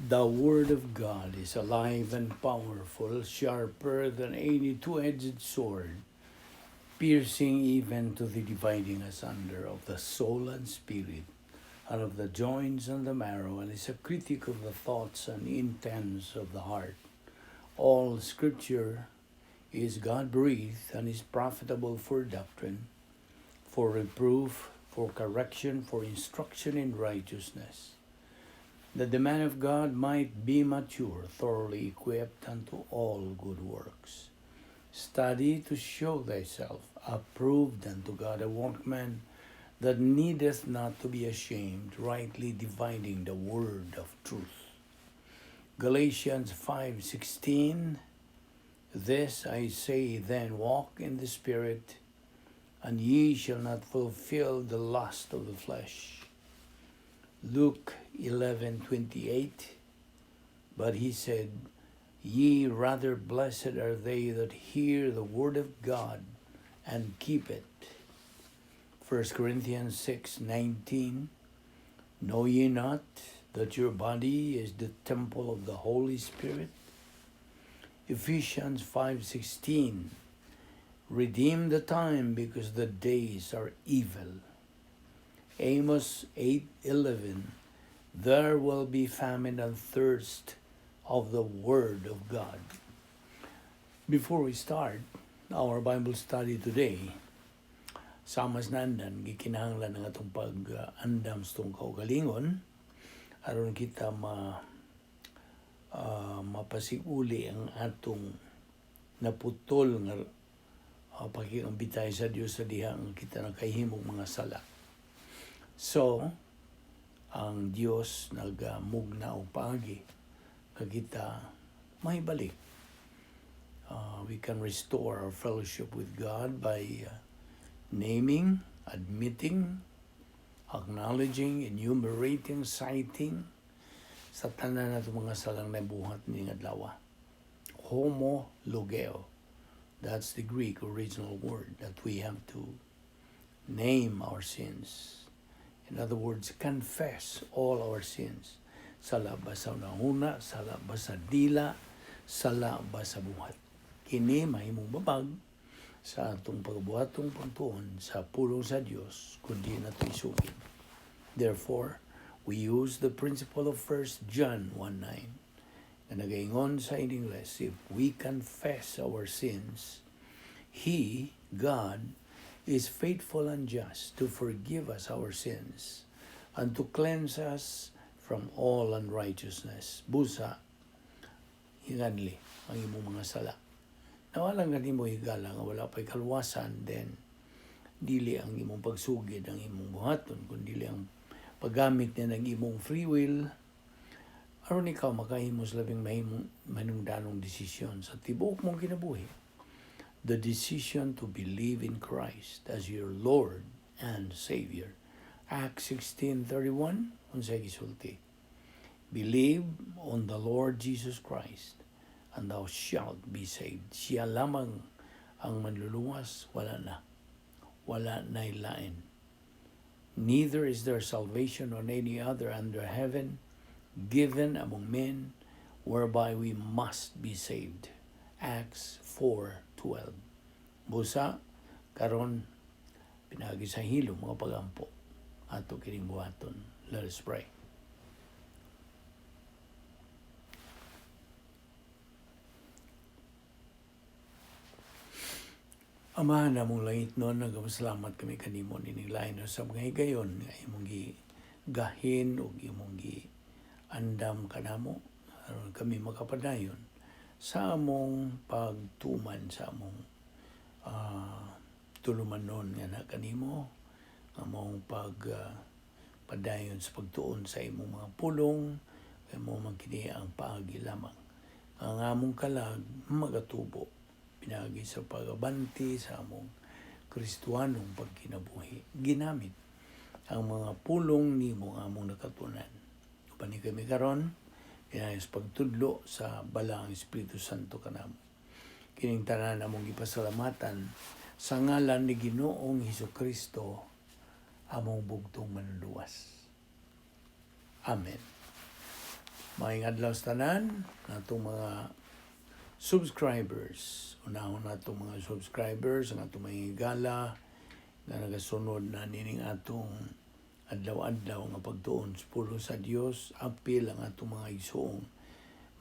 The Word of God is alive and powerful, sharper than any two-edged sword, piercing even to the dividing asunder of the soul and spirit, and of the joints and the marrow, and is a critic of the thoughts and intents of the heart. All Scripture is God-breathed and is profitable for doctrine, for reproof, for correction, for instruction in righteousness, that the man of God might be mature, thoroughly equipped unto all good works. Study to show thyself approved unto God, a workman that needeth not to be ashamed, rightly dividing the word of truth. Galatians 5:16, This I say then, walk in the Spirit, and ye shall not fulfill the lust of the flesh. Luke 11:28, But he said, Ye rather blessed are they that hear the word of God and keep it. 1 Corinthians 6:19, Know ye not that your body is the temple of the Holy Spirit? Ephesians 5:16, Redeem the time because the days are evil. Amos 8:11, There will be famine and thirst of the Word of God. Before we start our Bible study today, samas nandan, gikinahanglan ng atong pag-andam sa itong kaugalingon, aron kita mapasiuli ang atong naputol nga pakikambitay sa Dios sa dihang kita nakahimong mga sala. So, ang Dios nagmugna og paagi kita may balik. We can restore our fellowship with God by naming, admitting, acknowledging, enumerating, citing sa tanan nato mga salang nabuhat ning adlaw. Homologeo. That's the Greek original word that we have to name our sins. In other words, confess all our sins. Sala ba sa unahuna, sala ba sa dila, sala ba sa buhat. Kini mahimong babag sa atong pagbuhatong pagtuon sa pulong sa Dios kundi nato isugid. Therefore, we use the principle of 1 John 1:9 na nagaingon sa English, if we confess our sins, He, God, is faithful and just to forgive us our sins and to cleanse us from all unrighteousness. Busa, hinganli ang imong mga sala. Nawalang gani mo higala nga wala pa'y kalwasan, then dili ang imong pagsugid ang imong buhaton, kundi ang paggamit niya ng imong free will, aron ikaw makahimos labing manungdanong desisyon sa tibuok mong kinabuhi. The decision to believe in Christ as your Lord and Savior. Acts 16:31, unsay gisulti. Believe on the Lord Jesus Christ, and thou shalt be saved. Siya lamang ang manluluwas, wala na'y lain. Neither is there salvation on any other under heaven given among men whereby we must be saved. Acts 4:12. Busa, karon pinagi sa hilom mga pagampo ato kining buhaton. Let us pray. Ama namong langit noon, nagpasalamat kami kanimo ninilain sa mga higayon nga imong gigahin ug imong giandam kanamo aron kami makapadayon sa among pagtuman sa among tulumanon nga na kanimo, among padayon sa pagtuon sa imong mga pulong, kay mo magkini ang paagi lamang. Ang among kalag magatubo pinagi sa pagabanti sa among Kristiyanong pagkinabuhi. Ginamit ang mga pulong nimo nga among nakatunan. Upani kami karon pinayos pagtudlo sa balang Espiritu Santo kanamo. Kining tanan among gipasalamatan sa ngalan ni Ginoong Hesukristo, among bugtong manluwas. Amen. Maayong adlaw sa tanan, atong mga subscribers. Unahon na itong mga subscribers, ang atong mga higala, na nagasunod na nining atong adlaw-adlaw nga pagtuon pulo sa Dios, apil ang atong mga igsoong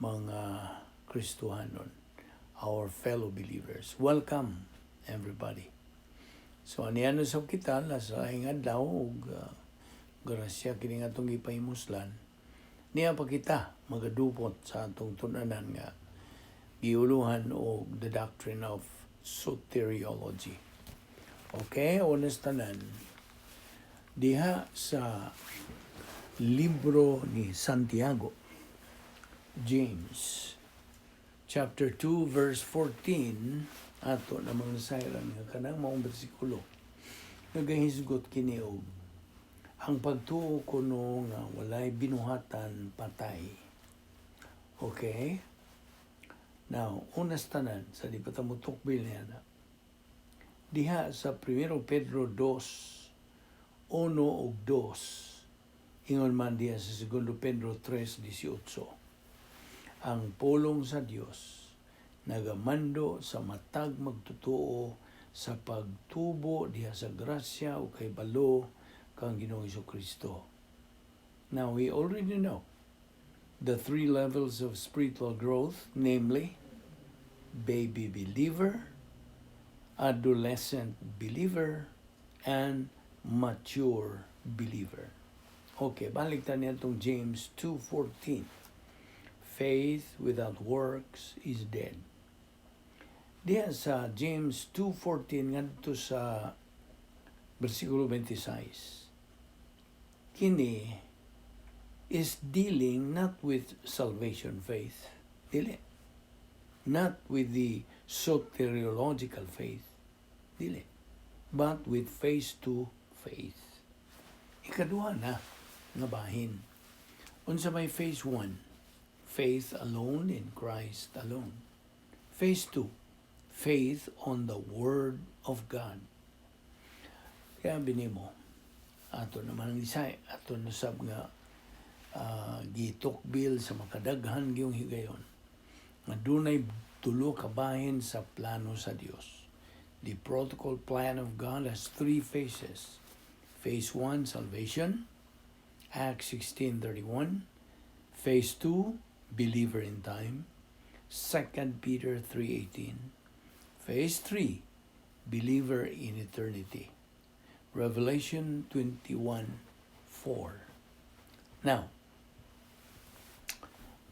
mga Kristohanon, our fellow believers. Welcome, everybody. So, aniano sa kita, sa lahing adlaw, grasya kining atong ipahimuslan, niya pa kita magadupot sa atong tunanan nga giuluhan o the Doctrine of Soteriology. Okay, unas tanan, diha sa libro ni Santiago, James, chapter 2, verse 14, ato namang nasayran nga kanang maong bersikulo, nagahisgot kini og ang pagtuo kuno nga walay binuhatan patay. Okay? Now, unas tanan, sa di pa tamutukbil niya na, diha sa 1 Pedro 2, 1 ug 2, ingon man diha sa 2 Pedro 3:18, ang pulong sa Dios nagamando sa matag magtutuo sa pagtubo diha sa grasya o kay balo kang Ginoong Jesucristo. Now, we already know the 3 levels of spiritual growth, namely, baby believer, adolescent believer, and mature believer. Okay, balik tayo niya itong James 2:14. Faith without works is dead. Diyan sa James 2:14 ngadto sa versikulo 26. Kini is dealing not with salvation faith, dili. Not with the soteriological faith, dili. But with phase 2 faith. Ikaduha na nga bahin. Unsa may phase 1? Faith alone in Christ alone. Phase 2, faith on the Word of God. Kaya binimo, ato naman ang isay, ato nasab nga gitukbil sa makadaghan giyong higayon, nga dunay tulo ka bahin sa plano sa Dios. The protocol plan of God has 3 phases. Phase 1, salvation, Acts 16:31. Phase 2, believer in time, 2 Peter 3:18. Phase 3, believer in eternity, Revelation 21:4. Now,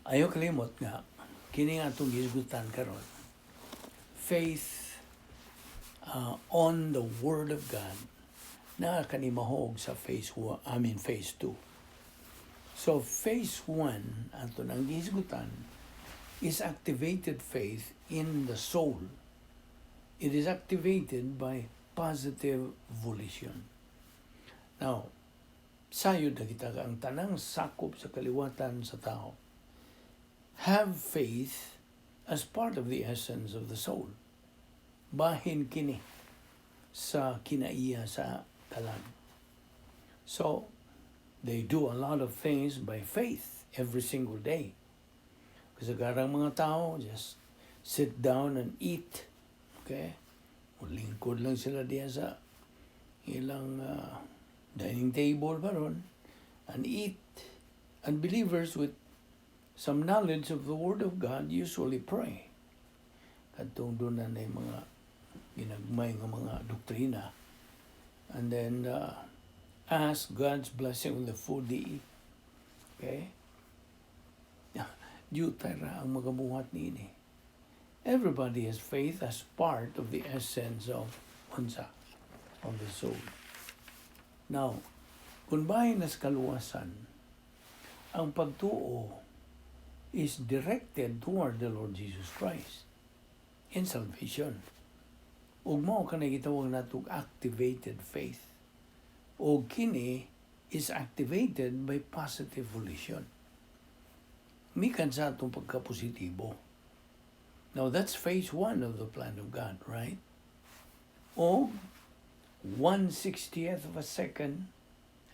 ayaw kalimot nga, kini nga itong gisgutan karon. Faith on the Word of God na kanimahog sa phase 2. So, phase 1, ato nang gisgutan, is activated faith in the soul. It is activated by positive volition. Now, sayod na kita ang tanang sakop sa kaliwatan sa tao. Have faith as part of the essence of the soul. Bahin kini sa kinaiya sa talan. So, they do a lot of things by faith every single day. Kasi garang mga tao just sit down and eat. Okay? Lingkod lang sila diya sa ilang dining table paron and eat. And believers with some knowledge of the Word of God usually pray. Katong doon na yung mga ginagmay ng mga doktrina. And then ask God's blessing on the food they eat. Okay? Diyutay ra ang magabuhat niini. Everybody has faith as part of the essence of the soul. Now, kung bahin nas kaluwasan, ang pagtuo is directed toward the Lord Jesus Christ in salvation. Ug mao kanay gitawag natong activated faith. Ug kini is activated by positive volition. Mikan sa atong pagkapositibo. Now, that's phase 1 of the plan of God, right? O 1/60th of a second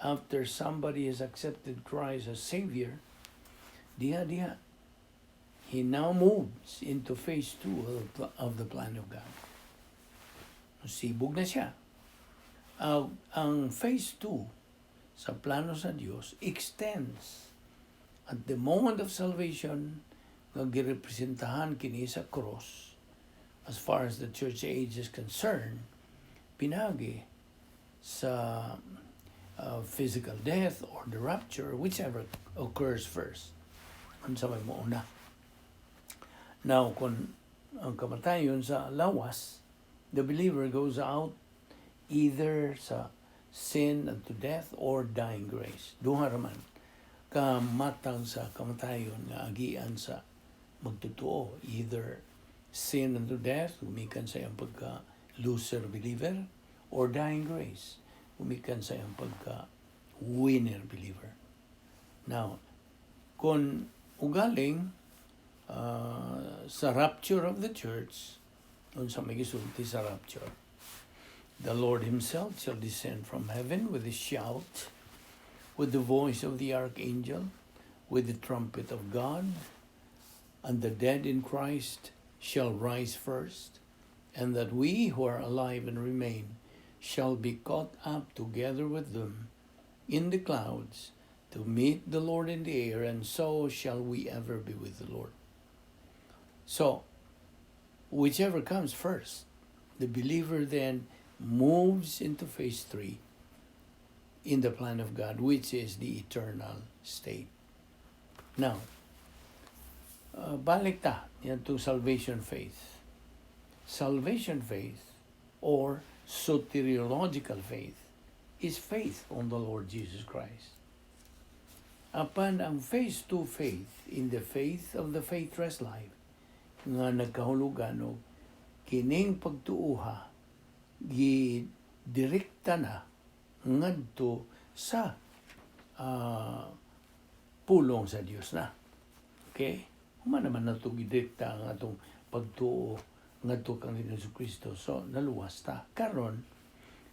after somebody has accepted Christ as Savior, Diha. He now moves into phase 2 of the plan of God. Sibog na siya. Ang phase 2 sa plano sa Diyos extends at the moment of salvation nga girepresentahan kini sa cross. As far as the church age is concerned, pinagi sa physical death or the rapture, whichever occurs first. Ano sa may mauna. Now, kung ang kamatayon sa lawas, the believer goes out either sa sin unto death or dying grace. Duha raman kamatang sa kamatayon nga agian sa magtotoo, either sin unto death, umikan sa iyang pagka-loser believer, or dying grace, umikan sa iyang pagka-winner believer. Now, kung ugaling sa rapture of the church, kung sa may gisulti sa rapture, the Lord Himself shall descend from heaven with a shout, with the voice of the archangel, with the trumpet of God, and the dead in Christ shall rise first, and that we who are alive and remain shall be caught up together with them in the clouds to meet the Lord in the air, and so shall we ever be with the Lord. So, whichever comes first, the believer then moves into phase 3 in the plan of God, which is the eternal state. Now, balik ta yan to salvation faith. Salvation faith or soteriological faith is faith on the Lord Jesus Christ. Apan ang phase 2 faith in the faith of the faithless life nga nagkahulugan og kining pagtuuha gidirekta na ngadto sa pulong sa Dios na. Okay? Human naman na ito gidirekta ang atong pagtuo ngadto kang Jesucristo. So, naluwas ta. Karon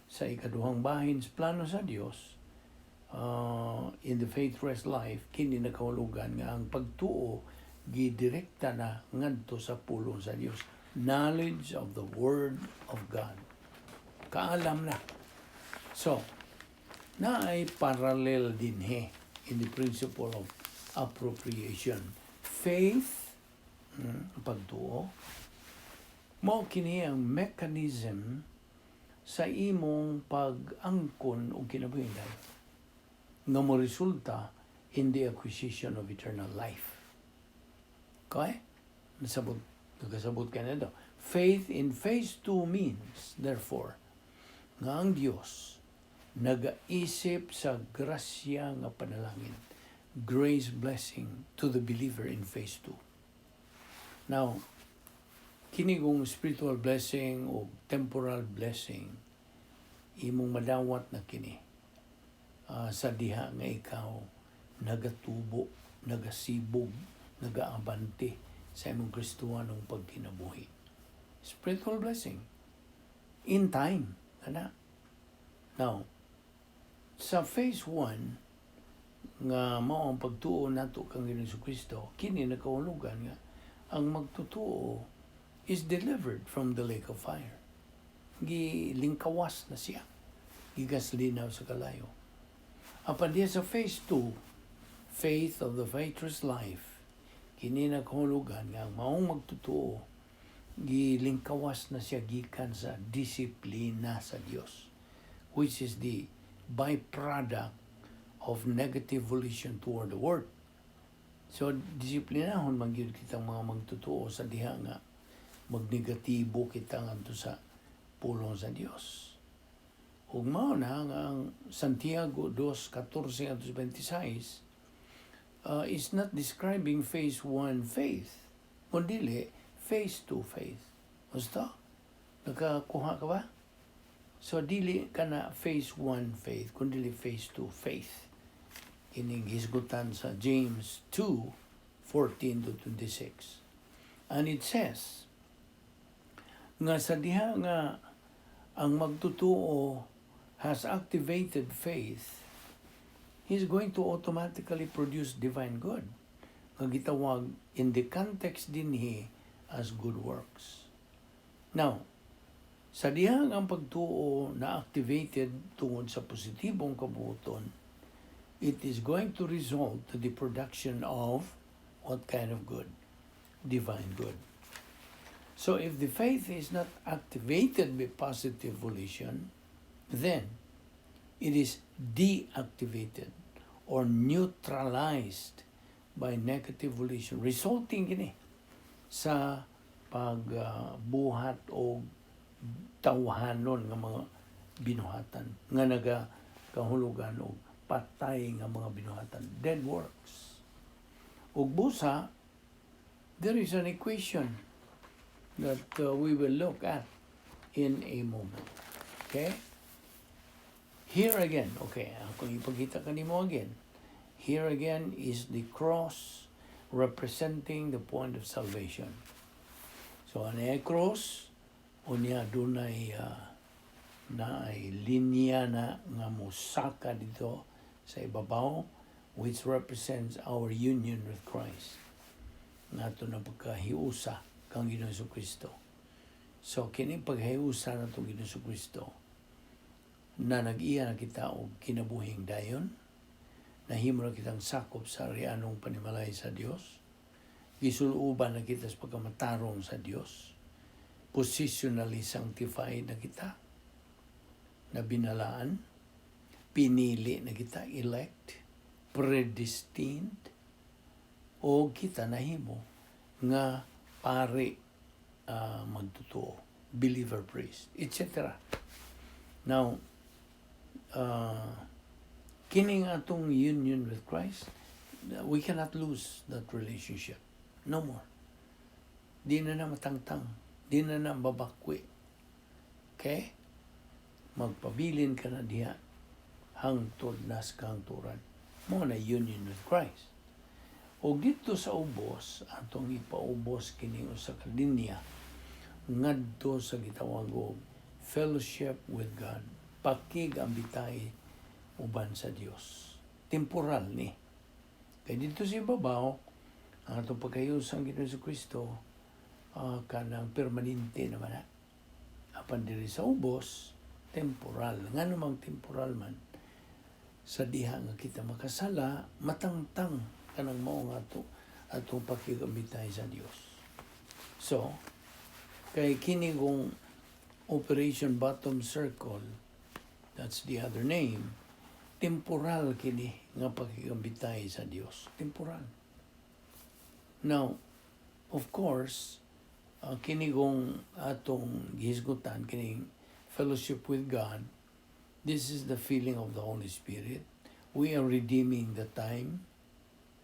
sa ikaduhang bahin sa plano sa Dios, in the faithless life, kini nakahulugan nga ang pagtuo gidirekta na ngadto sa pulong sa Dios. Knowledge of the Word of God. Kaalam na. So, naay parallel din in the principle of appropriation. Faith, pagtuo, mao kini ang mechanism sa imong pag-angkon o kinabuhian nga mo resulta in the acquisition of eternal life. Okay? Nakasabot ka na daw. Faith in phase 2 means, therefore, nga ang Diyos nagaisip sa grasya nga panalangin, grace blessing to the believer in phase 2. Now, kini kung spiritual blessing o temporal blessing, imong madawat na kini sa diha nga ikaw nagatubo, nagasibog, nagaabante sa imong Kristohanong pagkinabuhi. Spiritual blessing in time, ana. Now, sa phase 1 nga mao ang pagtuo nato kang Jesucristo, kini nakahulugan nga ang magtutuo is delivered from the lake of fire. Gilingkawas na siya. Gigaslinaw sa kalayo. Apan diya sa phase 2, faith of the faithless life, kini nakahulugan nga ang maong magtutuo, gilingkawas na siya gikan sa disiplina sa Dios, which is the byproduct of negative volition toward the Word. So, disiplinahon man gyud kitang mga magtutuo sa diha nga magnegatibo kita ngadto sa pulong sa Dios. Ug mao na nga ang Santiago 2:14-26 is not describing phase 1 faith, kundi phase 2 faith. Basta nakakuha ka ba? So dili kana phase 1 faith, kundi phase 2 faith. Kining hisgutan sa James 2:14-26. And it says, nga sa diha nga ang magtutuo has activated faith, he's going to automatically produce divine good. kagitawag in the context dinhi as good works. Now, sa dihang ang pagtuo na activated tungod sa positibong kabuton, it is going to result to the production of what kind of good? Divine good. So if the faith is not activated by positive volition, then it is deactivated or neutralized by negative volition, resulting gini sa pagbuhat o tawhanon ng mga binuhatan nga nagakahulugan og patay nga mga binuhatan, dead works. Ug busa, there is an equation that we will look at in a moment. Okay? Here again, okay, kung ipagkita kanimo again, here again is the cross representing the point of salvation. So, ano ay cross? O niya, doon ay linya na nga musaka dito sa ibabaw, which represents our union with Christ. Nga ito na pagkahiusa kang Ginoong Kristo. So, kini paghiusa na itong Ginoong Kristo, na nag-iya na kita o kinabuhing dayon, nahimo na kitang sakop sa rianong panimalay sa Dios, gisuluban na kita sa pagkamatarong sa Dios, positionally sanctified na kita, na binalaan, pinili na kita, elect, predestined, o kita nahimo nga pare magtotoo, believer priest, etc. Now, kining atong union with Christ, we cannot lose that relationship. No more. Di na matangtang. Di na babakwi. Okay? Magpabilin ka na diha. Hangtod nas kahangturan. Mo na union with Christ. O dito sa ubos, atong ipaubos kining usa ka linya ngadto sa gitawag og fellowship with God. Pakigambitay uban sa Dios. Temporal ni. Kaya dito sa ibabaw, ang atong pagkayusang Ginoong Kristo, kanang permanente naman na. Apan diri sa ubos, temporal. Nga namang temporal man, sa diha nga kita makasala, matangtang kanang mao nga atong pakigambitay sa Dios. So, kay kini kong Operation Bottom Circle, that's the other name, temporal kini nga pakigambitay sa Dios. Temporal. Now, of course, kini kong atong gihisgutan, kining fellowship with God, this is the feeling of the Holy Spirit. We are redeeming the time.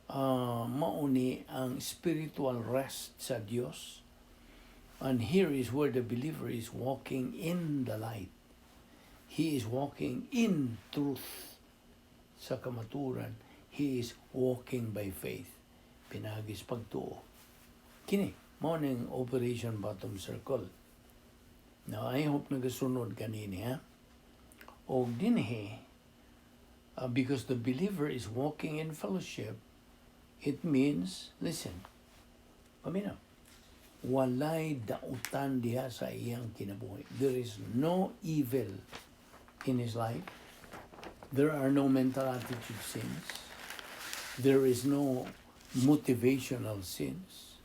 Mauni ang spiritual rest sa Dios. And here is where the believer is walking in the light. He is walking in truth. Sa kamaturan, he is walking by faith. Pinagis pagtuo. Kini, mo ning Operation Bottom Circle. Now, I hope nagasunod kanini, ha? O dinhi, because the believer is walking in fellowship, it means, listen, paminaw, walay dautan diha sa iyang kinabuhi. There is no evil in his life. There are no mental attitude sins. There is no motivational sins.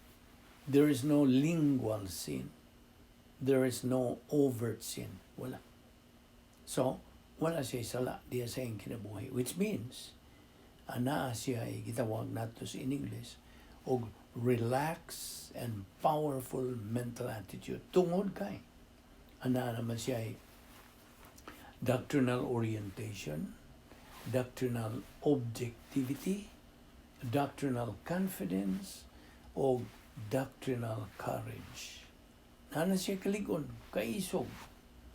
There is no lingual sin. There is no overt sin. Wala. So, wala siya sala diya sa iyang kinabuhi. Which means, anaa siya ay gitawag natos in English, og relaxed and powerful mental attitude. Tungod kay, anaa naman siya ay doctrinal orientation, doctrinal objectivity, doctrinal confidence, o doctrinal courage. Nana siya kaligon, kaisog,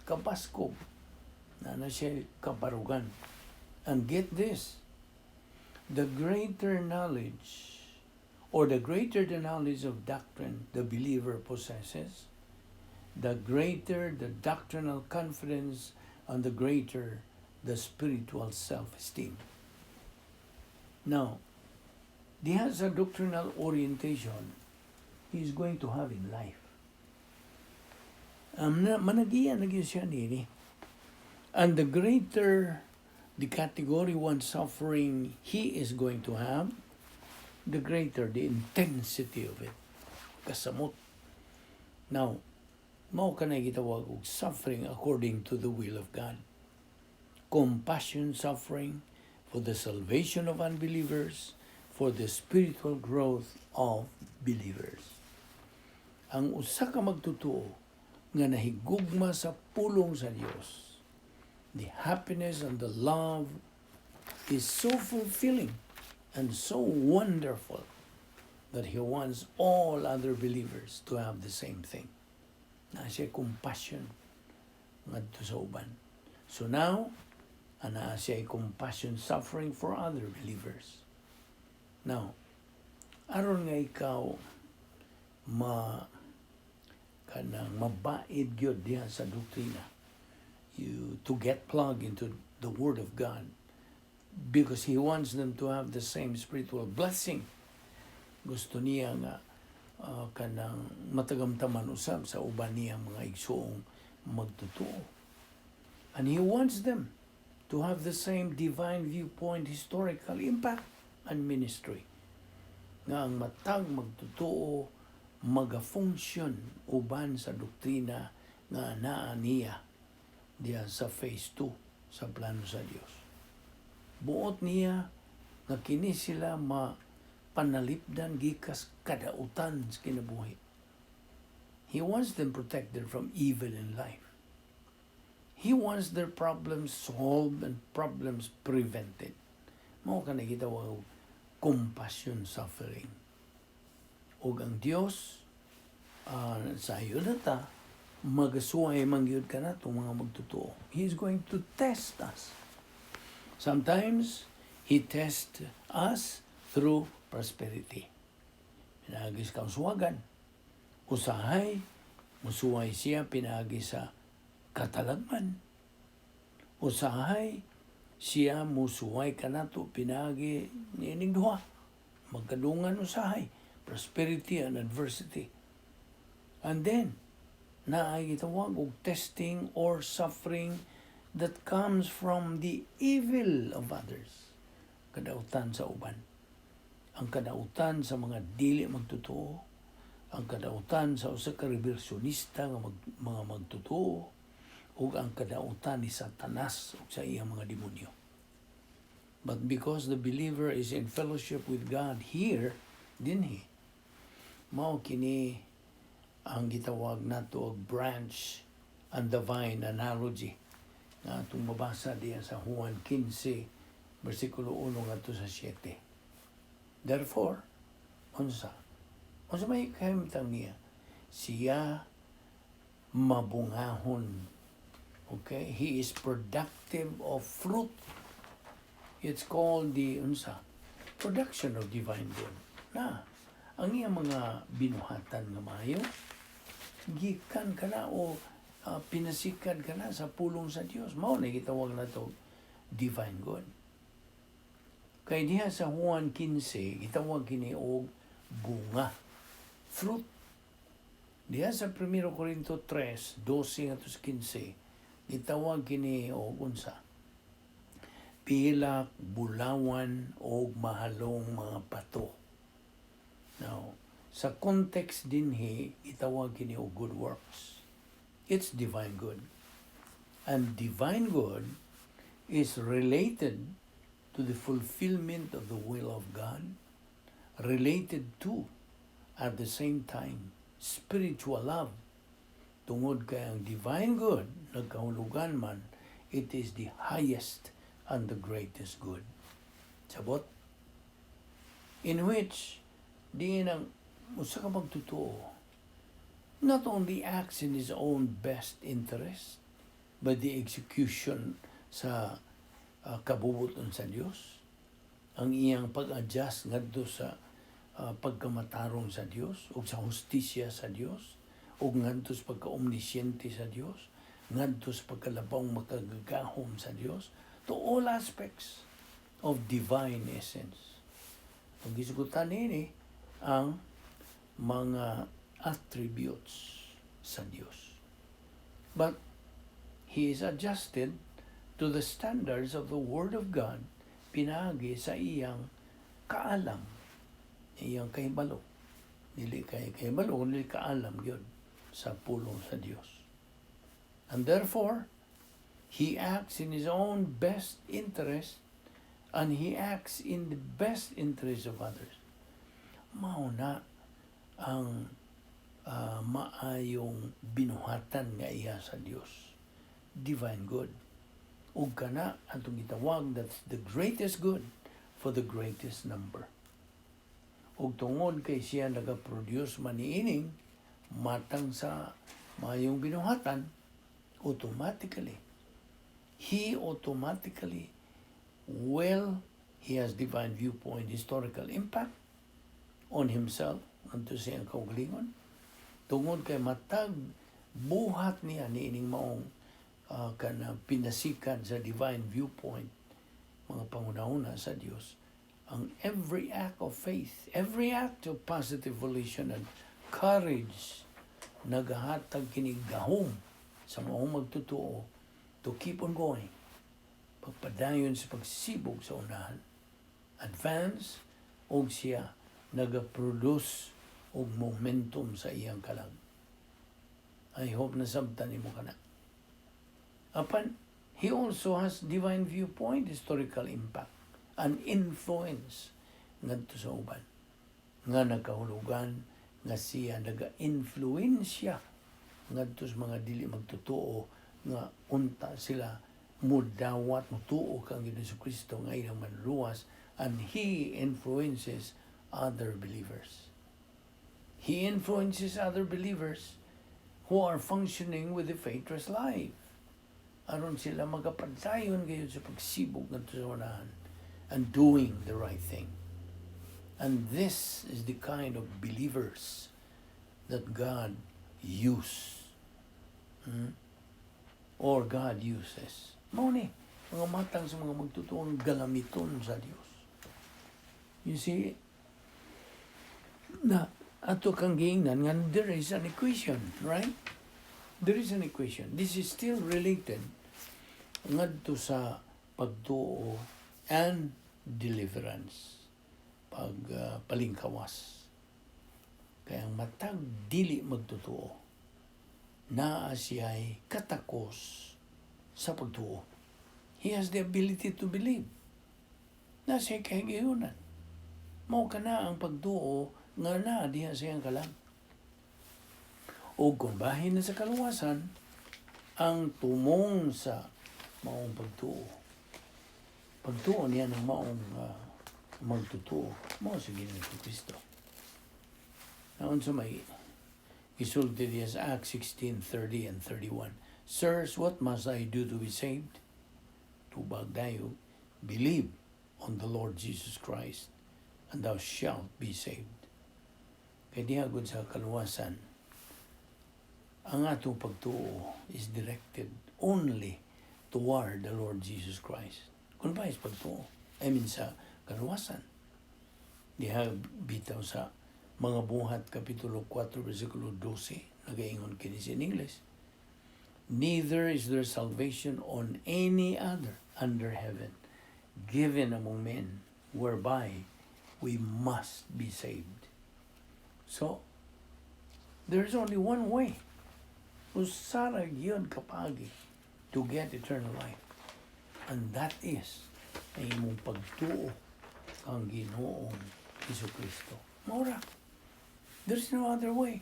kapaskob, nana siya kaparugan. And get this, the greater knowledge or the greater the knowledge of doctrine the believer possesses, the greater the doctrinal confidence and the greater the spiritual self-esteem. Now, diha sa doctrinal orientation he is going to have in life. Managiya na gyud siya nini. And the greater the category 1 suffering he is going to have, the greater the intensity of it. Kasamot. Now, mao kanay gitawag og suffering according to the will of God. Compassion suffering for the salvation of unbelievers, for the spiritual growth of believers. Ang usa ka magtutuo nga nahigugma sa pulong sa Dios, the happiness and the love is so fulfilling and so wonderful that he wants all other believers to have the same thing. Na siya compassion ngadto sa uban. So now, ana siya compassion suffering for other believers. Now, aron nga ikaw mabait gyud diha sa doktrina, to get plugged into the Word of God, because He wants them to have the same spiritual blessing. Gusto niya nga kanang matagamtaman usab sa uban niya mga igsoong magtutuo. And He wants them to have the same divine viewpoint, historical impact, and ministry. Nga ang matag magtutuo maga-function uban sa doktrina nga naa niya diya sa phase 2 sa plano sa Dios. Buot niya nga kini sila panalipdan gikas kadautan sa kinabuhi. He wants them protected from evil in life. He wants their problems solved and problems prevented. Mao ka nagitawag compassion suffering. O ang Dios sa iyo na ta, magasuway mangyud ka na itong mga magtutuo. He is going to test us. Sometimes, He tests us through prosperity. Pinagis kang suwagan. Usahay, musuway siya pinagi sa katalagman. Usahay, siya musuway ka na ito pinagi nining duha. Magkadungan usahay. Prosperity and adversity. And then, naay gitawag og testing or suffering that comes from the evil of others. Kadautan sa uban. Ang kadautan sa mga dili magtutuo, ang kadautan sa usa ka rebelsionista nga mga magtutuo, ug ang kadautan ni Satanas ug sa iyang mga demonyo. But because the believer is in fellowship with God here, dinhi, mao kini ang gitawag nato og branch and the vine analogy nga atong mabasa diya sa Juan 15 versikulo 1 ngadto sa 7. Therefore, unsa may kahimtang niya, siya mabungahon. Okay? He is productive of fruit. It's called the production of divine good. Na ang iyang mga binuhatan nga maayo, gikan ka na o pinasikan ka na sa pulong sa Dios. Mao na gitawag na to divine good. Kay diha sa Juan 15, gitawag kini og bunga, fruit. Diha sa 1 Corinto 3, 12 at 15, gitawag kini og unsa? Pilak, bulawan, o mahalong mga pato. Now, sa context dinhi, itawag kini og good works. It's divine good. And divine good is related to the fulfillment of the will of God, related to, at the same time, spiritual love. Tungod kay ang divine good, nagkahulugan man, it is the highest and the greatest good. Sabot? In which, diin ang usa ka magtutuo, not only acts in his own best interest, but the execution sa kabubuton sa Dios, ang iyang pag-adjust ngadto sa pagkamatarong sa Dios, o sa hustisya sa Dios, o ngadto sa pagka-omnisyente sa Dios, ngadto sa pagkalabang makagagahom sa Dios, to all aspects of divine essence. Pag-isgutan ini ang mga attributes sa Dios. But he is adjusted to the standards of the Word of God, pinagi sa iyang kaalam, iyang kahibalo. Dili kahibalo, kundi kaalam yun sa pulong sa Dios. And therefore, he acts in his own best interest, and he acts in the best interest of others. Mauna ang maayong binuhatan nga iya sa Dios. Divine good. Ug kana atong gitawag, that's the greatest good for the greatest number. Ug tungod kay siya nagaproduce maniining matang sa maayong binuhatan, he automatically he has divine viewpoint, historical impact on himself, unto siyang kaugalingon. Tungod kay matag buhat niya niining maong kana pinasikan sa divine viewpoint, mga pangunahuna sa Dios, ang every act of faith, every act of positive volition and courage, nagahatag kinigahom sa maong magtotoo to keep on going, pagpadayon sa pagsibog sa unahan, advance, og siya nagaproduce og momentum sa iyang kalag. I hope na sabtan nimo kana. Apan, he also has divine viewpoint, historical impact, and influence ngadto sa uban. Nga nagkahulugan nga siya naga-influensya ngadto sa mga dili magtotoo nga unta sila mudawat mutuo kang Jesucristo nga ilang manluwas, and he influences other believers. He influences other believers who are functioning with the faithless life. Aron sila magapadayon kayo sa pagsibog ngadto sa unahan and doing the right thing. And this is the kind of believers that God or God uses. Mao ni mga matang sa mga magtutuong galamiton sa Dios. You see, na ato kang giingnan nga there is an equation, right? There is an equation. This is still related ngadto sa pagtuo and deliverance, palingkawas. Kaya ang matag dili magtutuo, naa siya'y katakos sa pagtuo. He has the ability to believe. Na siya kahigayunan. Mao ka na ang pagtuo nga naa diha siyang kalang. O kung bahin na sa kaluwasan, ang tumong sa maong pagtuo. Pagtuo niya ng maong magtutuo. Mao sa Ginoong Kristo. Naon sa may isulti diya sa Acts 16:30 and 31. Sirs, what must I do to be saved? Tubag dayo, believe on the Lord Jesus Christ, and thou shalt be saved. Kaya diha gud sa kaluwasan, ang atong pagtuo is directed only toward the Lord Jesus Christ. Kung ba is pagtuo? Sa kaluwasan. Diha bitaw sa mga buhat, Kapitulo 4, versikulo 12, nagaingon kini in English. Neither is there salvation on any other under heaven, given among men, whereby we must be saved. So, there's only one way. Usarag yun kapagi to get eternal life. And that is ay imong pagtuo ang Ginoong Jesucristo. Maura, there's no other way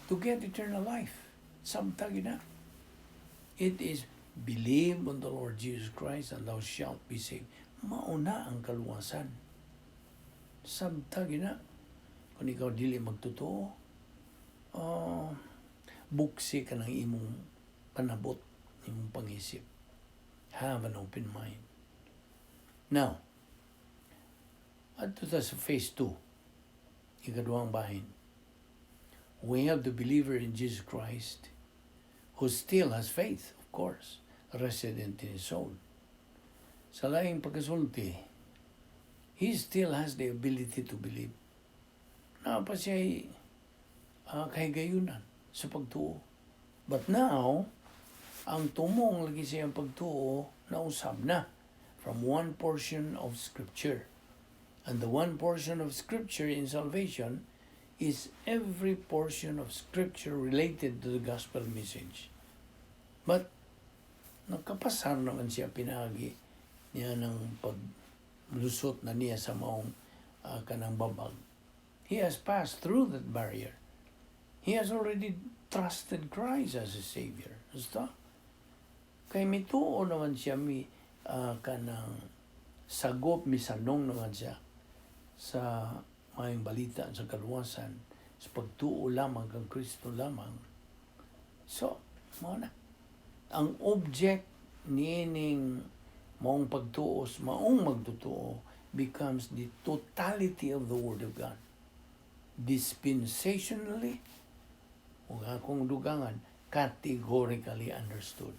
to get eternal life. Samtag na. It is believe on the Lord Jesus Christ and thou shalt be saved. Mauna ang kaluwasan. Samtag na. Kung ikaw dili magtotoo, buksi ka ng imong panabot, imong pangisip. Have an open mind. Now, adto ta sa phase 2, ikaduhang bahin. We have the believer in Jesus Christ who still has faith, of course, resident in his soul. Sa laing pagkasulti, he still has the ability to believe. Pa siya kahigayunan sa pagtuo. But now, ang tumong lagi siyang pagtuo na usab na from one portion of Scripture. And the one portion of Scripture in salvation is every portion of Scripture related to the gospel message. But, nakapasar naman siya pinagi niya ng paglusot na niya sa maong kanang babag. He has passed through that barrier. He has already trusted Christ as a Savior. Basta? Kaya mituo naman siya, kanang sagop, misanong naman siya sa mayang balita sa kaluwasan, sa pagtuo lamang kang Kristo lamang. So, na. Ang object niining maong pagtuos, maong magtutuo, becomes the totality of the Word of God. Dispensationally, o akong dugangan, categorically understood.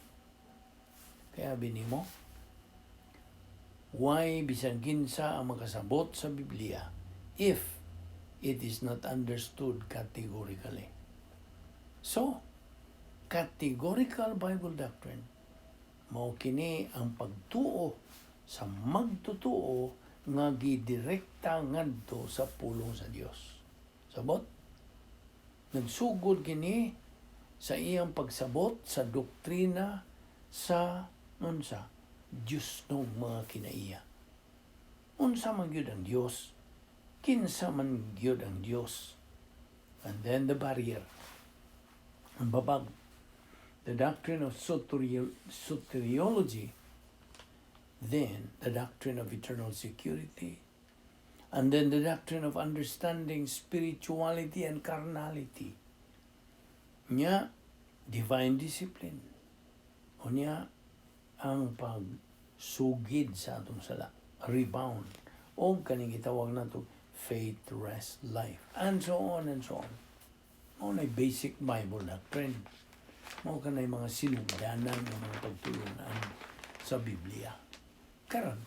Kaya binimo, why bisan kinsa ang makasabot sa Biblia if it is not understood categorically? So, categorical Bible doctrine, mao kini ang pagtuo sa magtutuo nga gidirekta ngadto sa pulong sa Dios. Sabot? Nagsugod kini sa iyang pagsabot sa doktrina sa unsa Diyos ng mga kinaiya. Unsa man gyud ang Dios, kinsa man gyud ang Dios. And then the barrier, ang babag, the doctrine of soteriology, then the doctrine of eternal security, and then the doctrine of understanding spirituality and carnality. Nya, divine discipline. O niya, ang pagsugid sa atong sala, rebound, o kaning itawag na to faith, rest, life, and so on and so on. Mao na basic Bible doctrine. Mao kanay mga sinugdanan ng mga pagtulunan sa Biblia. Karon,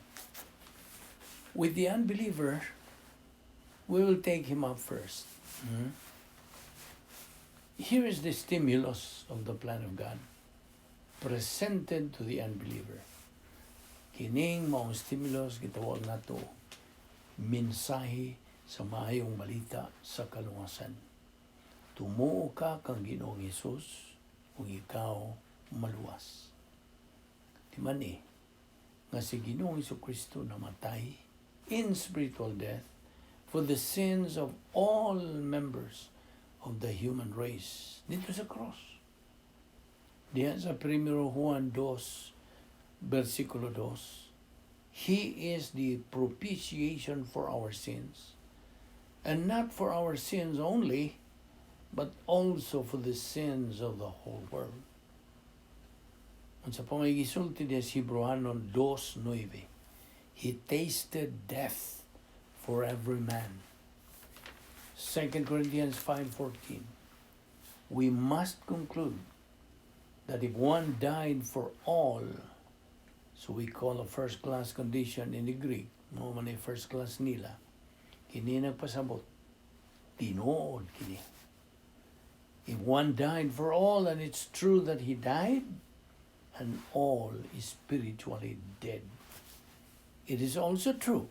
with the unbeliever, we will take him up first. Here is the stimulus of the plan of God presented to the unbeliever. Kining maong stimulus, gitawag na to mensahe sa maayong balita sa kaluwasan. Tumuo ka kang Ginoong Hesus kung ikaw maluwas. Di man nga si Ginoong Jesucristo namatay in spiritual death for the sins of all members of the human race dito sa cross. Diyan sa 1 Juan 2, versikulo 2, He is the propitiation for our sins, and not for our sins only, but also for the sins of the whole world. At sa pangigisulti niya si Hebreanon 2:9, He tasted death for every man. 2 Corinthians 5:14, we must conclude that if one died for all, so we call a first-class condition in the Greek, mo man ay first-class nila, kini nagpasabot, tinuod kini. If one died for all, and it's true that he died, and all is spiritually dead. It is also true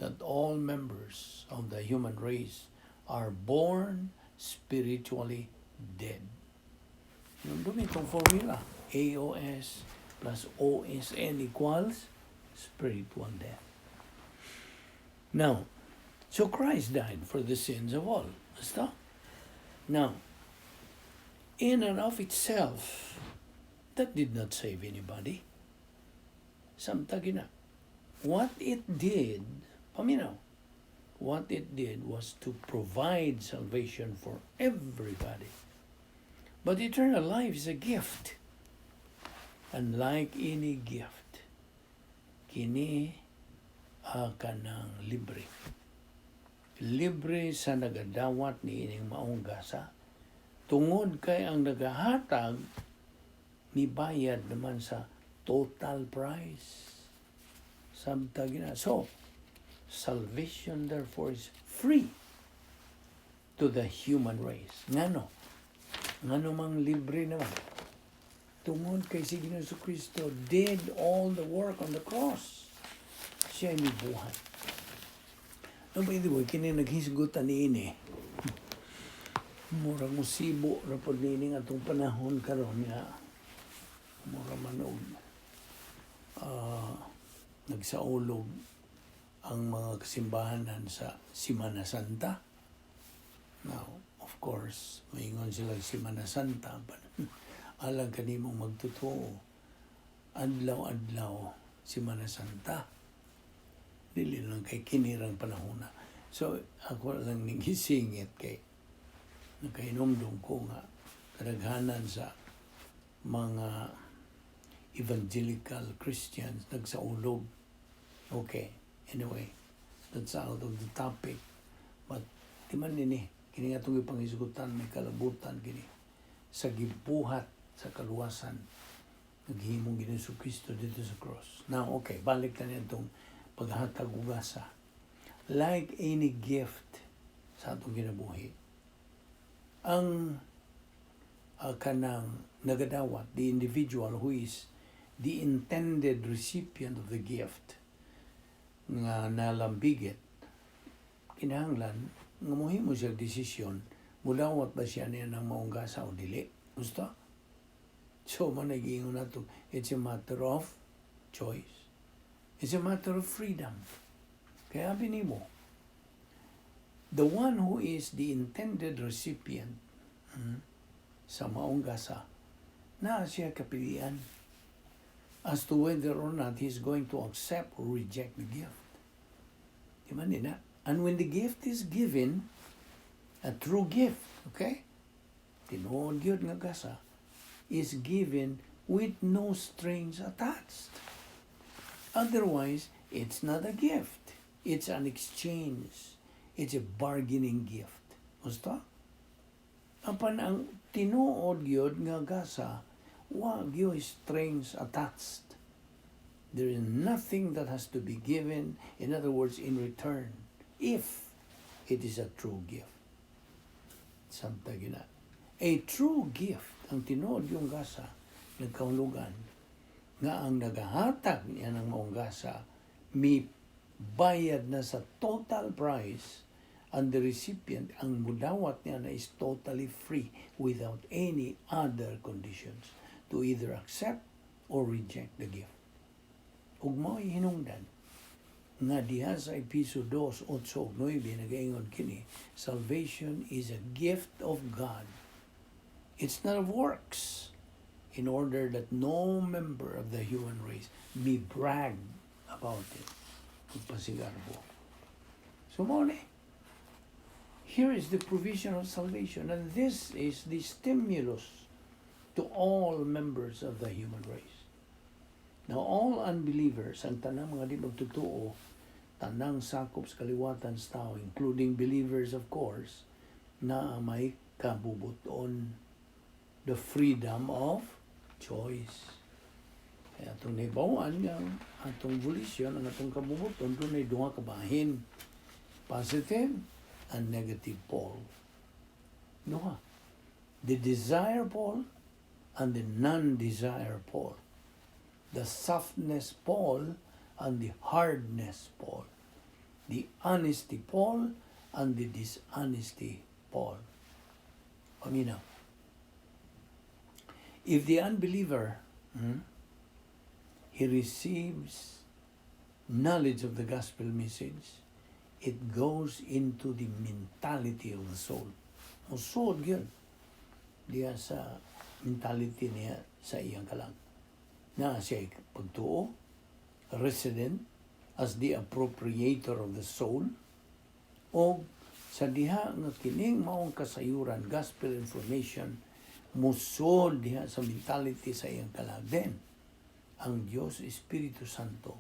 that all members of the human race are born spiritually dead. Yung dumi itong formula, AOS plus OSN equals spiritual death. Now, so Christ died for the sins of all. Basta? Now, in and of itself, that did not save anybody. Samtagi na. What it did, paminaw, what it did was to provide salvation for everybody. But eternal life is a gift. And like any gift, kini kanang libre. Libre sa nagadawat ni ining maong gasa. Tungod kay ang nagahatag, mibayad naman sa total price. Samtag na. So, Salvation therefore is free to the human race. Ngano? Ngano mang libre naman. Tungod kay si Ginoong Kristo did all the work on the cross. Siya ay buhay. No, by the way, kini naghisgutan ni ini. Murang musibo na po nining atong panahon karon nga. Murang manog. Nagsaulog ang mga kasimbahanan sa Semana Santa. Now, of course, maingon sila Semana Santa. Alang kanimong magtotoo. Adlaw-adlaw, Semana Santa. Dili lang kay kinirang panahon na. So, ako lang nagisingit kay nakainomdom ko nga kadaghanan sa mga evangelical Christians nagsaulog. Okay, anyway, that's out of the topic. But, di man nini, kini nga itong ipanghisgutan, may kalabutan kini sa gibuhat sa kaluwasan naghimong Ginoong Kristo dito sa cross. Now, okay, balik na niya itong paghatag ugasa. Like any gift sa atong ginabuhi, ang kanang nagadawat, the individual who is the intended recipient of the gift nga nalambigit, kinahanglan nga mohimo siya desisyon, mudawat ba siya niya ng maong gasa o dili? Gusto? So, managingon na ito, it's a matter of choice. It's a matter of freedom. Kaya binimo, the one who is the intended recipient sa maong gasa, na siya kapilian as to whether or not he's going to accept or reject the gift. Di man din na? And when the gift is given, a true gift, okay? Tinuod yun nga gasa, is given with no strings attached. Otherwise, it's not a gift. It's an exchange. It's a bargaining gift. Gusto? Apan ang tinuod yun nga gasa, wag yung strings attached. There is nothing that has to be given, in other words, in return, if it is a true gift. Samta gina. A true gift, ang tinuod yung gasa, nagkaulugan, nga ang nagahatag niya ng maong gasa, may bayad na sa total price, and the recipient, ang mudawat niya na is totally free without any other conditions to either accept or reject the gift. Ug mao'y hinungdan nga diha sa Episo 2:8-9 nagaingon kini, salvation is a gift of God. It's not of works, in order that no member of the human race may brag about it. Magpasigarbo. So mao ni. Here is the provision of salvation, and this is the stimulus to all members of the human race. Now, all unbelievers, ang tanang mga di magtotoo, tanang sakop sa kaliwatan sa tao, including believers, of course, na may kabubuton the freedom of choice. Kaya itong naibawan nga, atong volition, ang atong kabubuton, doon ay duha kabahin. Positive and negative pole. Duha. The desire pole and the non-desire pole. The softness pole and the hardness pole. The honesty pole and the dishonesty pole. Paminaw. If the unbeliever, he receives knowledge of the gospel message, it goes into the mentality of the soul. Musod yun. Diya sa mentality niya sa iyang kalang. Na siya pagtuo, resident, as the appropriator of the soul, o sa diha nga kining maong kasayuran, gospel information, musod diha sa mentality sa iyang kalang. Then, ang Diyos, Espiritu Santo,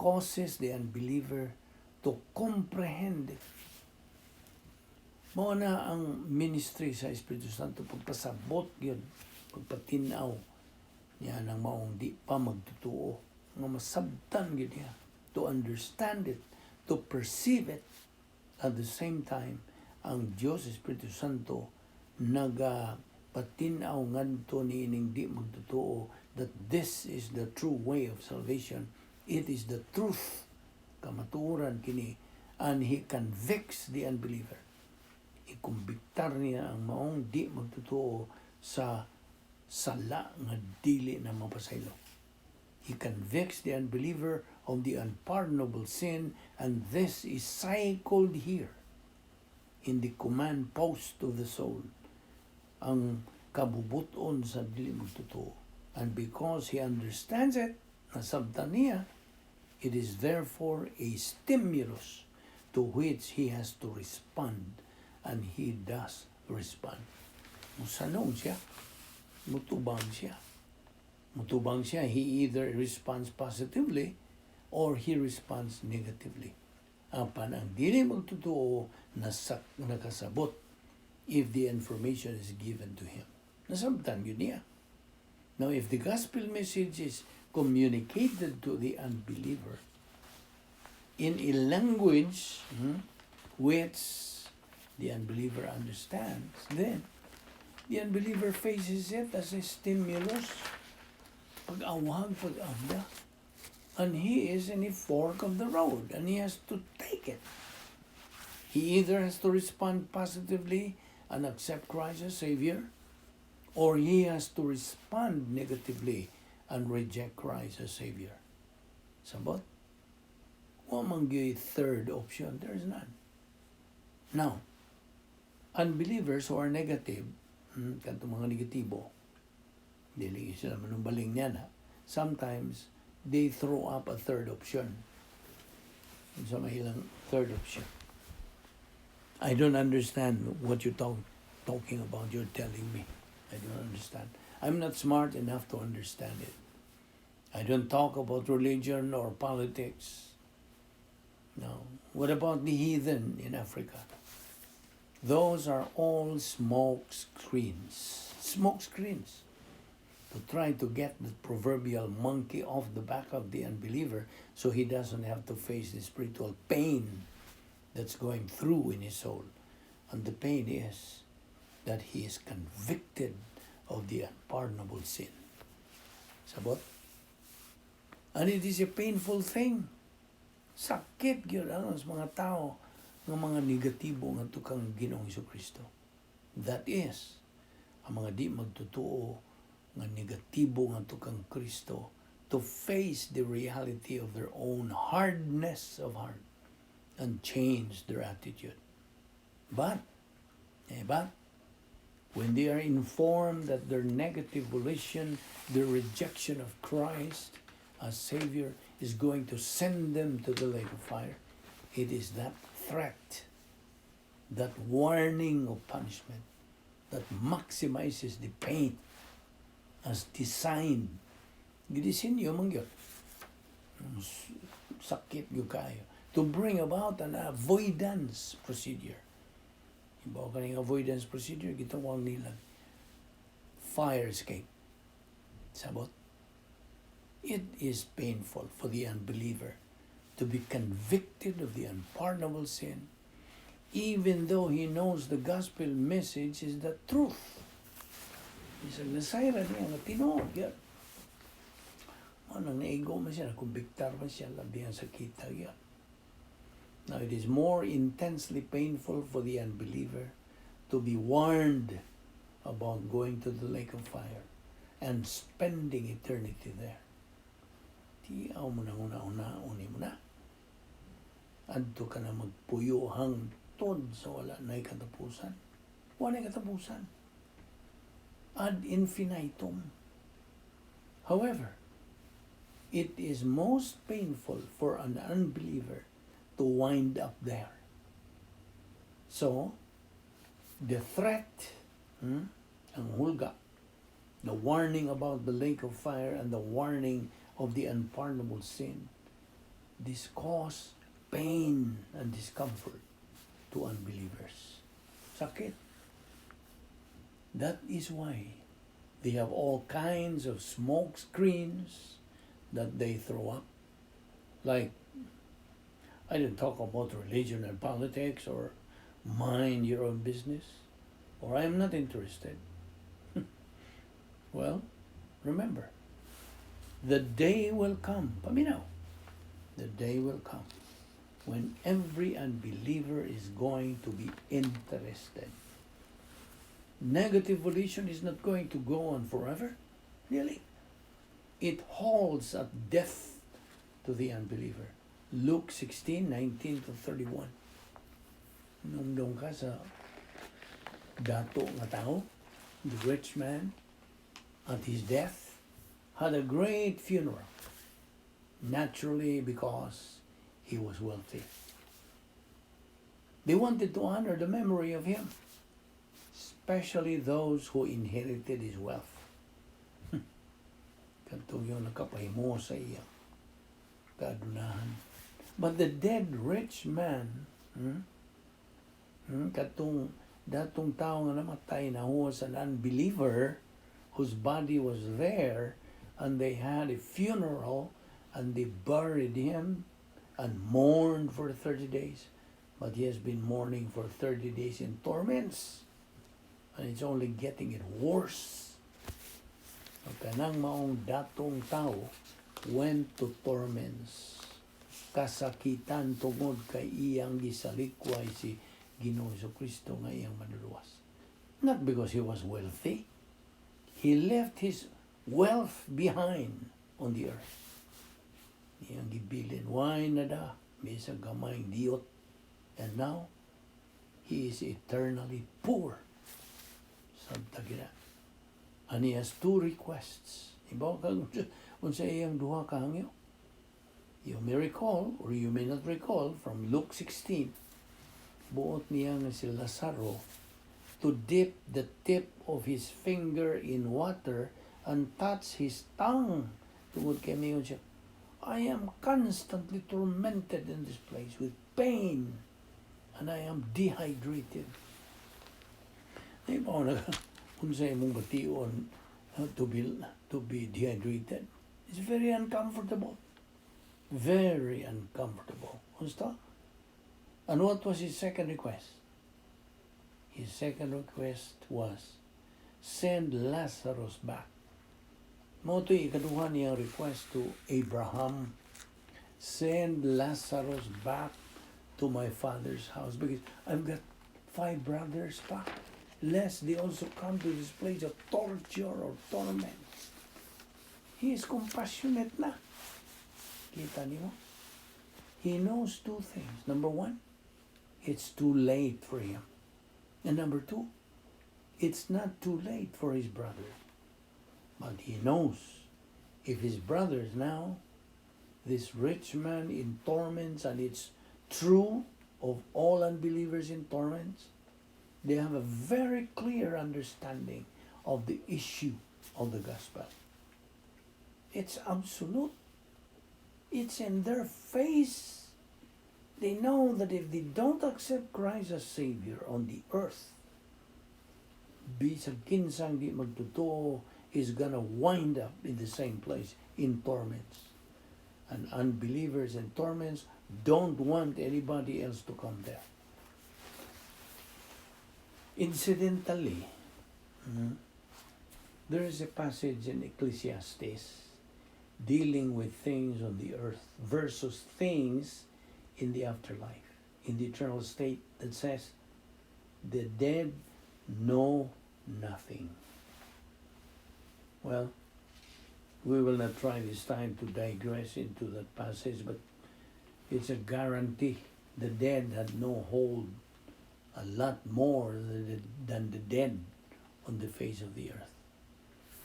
causes the unbeliever to comprehend. Mao na ang ministry sa Espiritu Santo, pagpasabot yun, pagpatinaw niya ng maong di pa magtutuo, nga masabtan yun niya, to understand it, to perceive it. At the same time, ang Diyos Espiritu Santo patinaw ngadto niining di magtotoo that this is the true way of salvation. It is the truth. Kamatuoran kini. And He convicts the unbeliever. Ikumbiktar niya ang maong di magtotoo sa sala nga dili na mapasaylo. He convicts the unbeliever of the unpardonable sin, and this is cycled here in the command post of the soul. Ang kabubuton sa dili magtotoo. And because he understands it, nasabtan niya, it is therefore a stimulus to which he has to respond, and he does respond. Musanong siya, mutubang siya. Mutubang siya, he either responds positively or he responds negatively. Apan ang dili magtotoo nakasabot if the information is given to him. Nasabtan yun niya. Now, if the gospel message is communicated to the unbeliever in a language which the unbeliever understands, then the unbeliever faces it as a stimulus, pag-awag, pag-abda, and he is in a fork of the road, and he has to take it. He either has to respond positively and accept Christ as Savior, or he has to respond negatively and reject Christ as Savior. Sabot? Wamang gyud third option. There is none. Now, unbelievers who are negative, kanto mga negatibo, dili sila manumbaling niya na, sometimes they throw up a third option. Sa mahilang third option. I don't understand what you're talking about. You're telling me. I don't understand. I'm not smart enough to understand it. I don't talk about religion or politics. No. What about the heathen in Africa? Those are all smoke screens. Smoke screens. To try to get the proverbial monkey off the back of the unbeliever so he doesn't have to face the spiritual pain that's going through in his soul. And the pain is that he is convicted of the unpardonable sin. Sabot? And it is a painful thing. Sakit gyud ang mga tao ng mga negatibo nga tukang Ginoong Jesucristo. That is, ang mga di magtotoo nga negatibo nga tukang Kristo to face the reality of their own hardness of heart and change their attitude. But when they are informed that their negative volition, their rejection of Christ as Savior is going to send them to the lake of fire, it is that threat, that warning of punishment that maximizes the pain as designed. Gidisinyo mangyot. Sakit yung kayo. To bring about an avoidance procedure. Iba ka ng avoidance procedure, gitawag nila fire escape. Sabot? It is painful for the unbeliever to be convicted of the unpardonable sin, even though he knows the gospel message is the truth. Isang nasayra niya nga tinuod yan. Anong naigo man siya, nakumbiktar man siya, labihan sa kita yan. Now, it is more intensely painful for the unbeliever to be warned about going to the lake of fire and spending eternity there. Tiyaw mo na una-uni mo na. Adto ka na magpuyo hangtod sa wala na katapusan. Wala na katapusan. Ad infinitum. However, it is most painful for an unbeliever to wind up there. So, the threat, ang hulga, the warning about the lake of fire and the warning of the unpardonable sin, this cause pain and discomfort to unbelievers. Sakit. That is why they have all kinds of smoke screens that they throw up. Like I didn't talk about religion and politics or mind your own business, or I am not interested. Well, remember, the day will come, paminaw, the day will come when every unbeliever is going to be interested. Negative volition is not going to go on forever, really. It holds at death to the unbeliever. Luke 16:19-31. Nung ka sa dato nga tao, the rich man, at his death, had a great funeral. Naturally, because he was wealthy. They wanted to honor the memory of him, especially those who inherited his wealth. Katong yung nakapahimo sa iya kaadunahan. But the dead rich man, katong datong tao nga namatay na was an unbeliever whose body was there, and they had a funeral and they buried him and mourned for 30 days. But he has been mourning for 30 days in torments. And it's only getting it worse. Kanang maong datong tao went to torments. Kasakitan tungod kay iyang gisalikway si Ginoo Kristo nga iyang manluluwas. Not because he was wealthy. He left his wealth behind on the earth. Iyang gibilin, why na da, may isang gamayng diyot. And now, he is eternally poor. Sabta gina. And he has two requests. Ibaw ka, unsa iyang duha ka hangyo. You may recall, or you may not recall, from Luke 16, buot niya nga si Lazaro to dip the tip of his finger in water and touch his tongue. Tungod kay mayon siya, I am constantly tormented in this place with pain, and I am dehydrated. Ibaw na unsa imong bation to be dehydrated. It's very uncomfortable. Very uncomfortable. Unsta? And what was his second request? His second request was, send Lazarus back. Mo ito ikaduha niyang request to Abraham, send Lazarus back to my father's house, because I've got 5 brothers pa. Lest they also come to this place of torture or torment. He is compassionate na. Kita niyo? He knows 2 things. Number 1, it's too late for him. And number 2, it's not too late for his brother. But he knows if his brothers now, this rich man in torments, and it's true of all unbelievers in torments, they have a very clear understanding of the issue of the gospel. It's absolute. It's in their face. They know that if they don't accept Christ as Savior on the earth, bisag kinsang di magtotoo is gonna wind up in the same place in torments. And unbelievers in torments don't want anybody else to come there. Incidentally, there is a passage in Ecclesiastes dealing with things on the earth versus things in the afterlife, in the eternal state, that says, the dead know nothing. Well, we will not try this time to digress into that passage, but it's a guarantee. The dead had no hold a lot more than the dead on the face of the earth.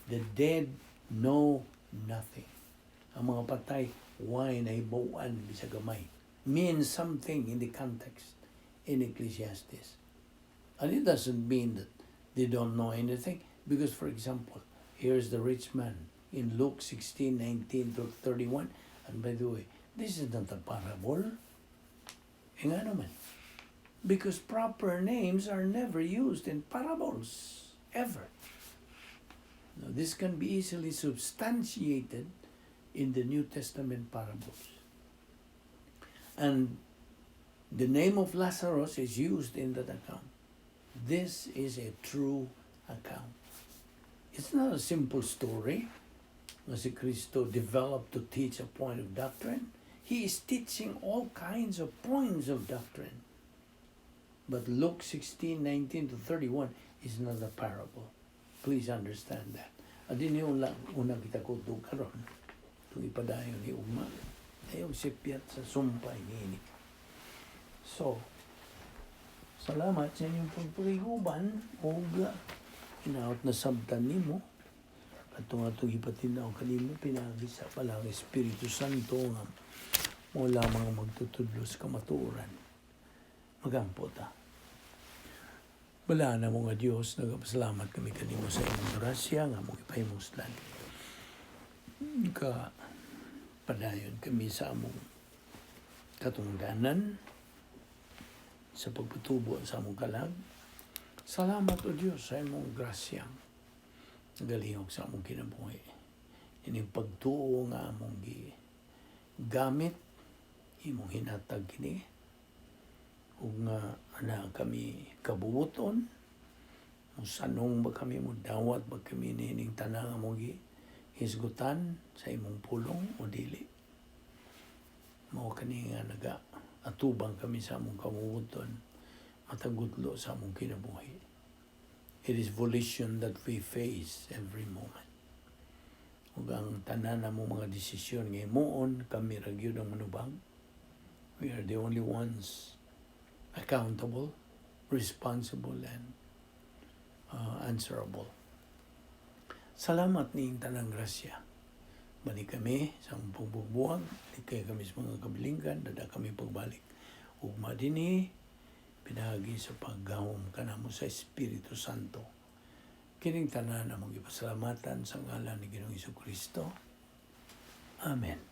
The dead know nothing. Ang mga patay, why na hibuan bisa gamay, means something in the context in Ecclesiastes. And it doesn't mean that they don't know anything, because, for example, here's the rich man in Luke 16:19-31. And by the way, this is not a parable. Nga naman. Because proper names are never used in parables, ever. Now, this can be easily substantiated in the New Testament parables. And The name of Lazarus is used in that account. This is a true account. It's not a simple story na si Kristo developed to teach a point of doctrine. He is teaching all kinds of points of doctrine. But Luke 16:19 to 31 is not a parable. Please understand that. Adin yung una kita kutog karon. Itong ipadayon ni Ugma. Ayaw sipyat sa sumpay ni ini. So, salamat sa inyong pagpagiguban o inaot na sabtan ni mo. At itong ipatinaw kanimo, pinagisa pala ang Espiritu Santo nga mula mga magtutudlos kamatuoran. Magampo ta. Wala na mga Diyos, nagpasalamat kami kanimo sa imong grasya nga mong ipahimuslan. Ka padayon kami sa among katungdanan sa pagpatubo sa among kalag. Salamat o Diyos sa imong grasya. Nagalihok sa among kinabuhi. Ining pagtuo nga among gamit, imong hinatag kini. Ug nga ana kami kabubuton, musanong ba kami mo dawat ba kami nining tanang among hisgutan sa imong pulong o dili. Mao kani nga naga atubang kami sa among kabubuton, matagudlo sa among kinabuhi. It is volition that we face every moment. Ug ang tanan namong mga desisyon nga himuon kami ra gyud ang manubang. We are the only ones accountable, responsible, and answerable. Salamat ning tanang grasya. Balik kami sa pagbubuwag, kay kami sa mga kabilinggan, dada kami pagbalik. Ugma dinhi pinagi sa paggawom kanamo sa Espiritu Santo. Kining tanan na mong ipasalamatan sa ngalan ni Ginoong Jesucristo. Amen.